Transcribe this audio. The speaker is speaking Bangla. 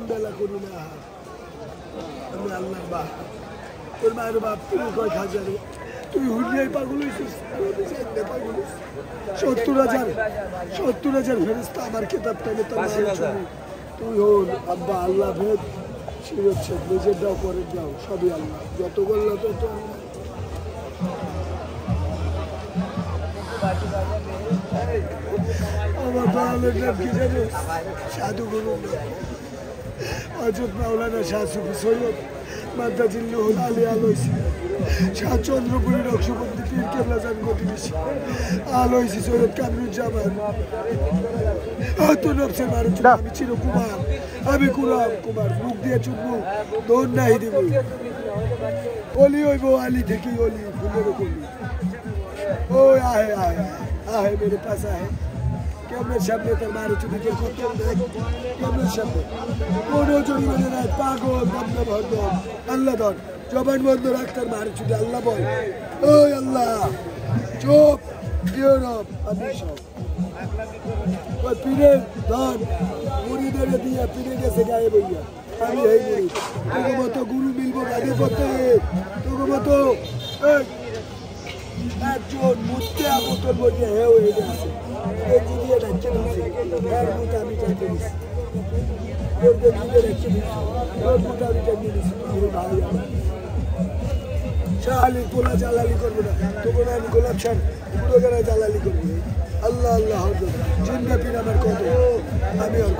বেলা করি না আমি আল্লাহ বা তোর মায়ের বাপ তুমি কয় হাজারে তুই হুলিয়ায় পাগল হয়েছিস 70,000 ফেরেশতা আমার কিতাবটা নিয়ে তোর মায়ের ছবি তুই হল আব্বা আল্লাহ ভেদ শিরোচ্ছে নিজের দাও করে দাও সবই আল্লাহ যত করলো তত আমার দয়ালের নাম কি জানো সাধু গুরু হযরত মাওলানা শাহ সুফি সৈয়দ মাদ্দাজিল্লাহুল আলিয়া আলয়সি শাহ চন্দ্রপুরী নকশবন্দি পীর কেবলা জান গতিবিশি আলয়সি সৈয়দ কামরুজ্জামান তো নবসের মারু আমি চিরকুমার আমি কুমার মুখ দিয়ে চুনবো দৌড় নাই দিব অলি হইব আলি থেকে অলি ফুলের কলি ওই আহে আহে আহে মেরে পাশ আহে কেমনের সামনে তার মারু চুনিকে কত কেমনের সামনে কোনো জরিমানা নাই পাগল বন্ধ ভন্ড আল্লাহ ধর জবান বন্ধ রাখ তার মারু চুনি আল্লাহ বল ওই আল্লাহ চুপ ইউরোপ আমি সব ওই পীরের ধন মুড়িদের দিয়ে পীরে গেছে গায়ে বইয়া আমি এই মুড়ি তোকে মতো গুরু মিলবো গাড়ি পথে তোকে মতো একজন মুহূর্তে বোতল বইয়ে হে হয়ে গেছে এই দিয়ে ডাকছে এর মুহূর্তে আমি চাইতে দিচ্ছি ওর দিয়ে রেখে দিচ্ছি ওর মুহূর্তে আমি চাইতে দিচ্ছি ভাই শাহ আলী গোলা জালালি করবো না তবু না আমি গোলাপ শাহ পুরো জালালি করবো আল্লাহ আল্লাহ জিন্দা পীর আমার কত আমি আর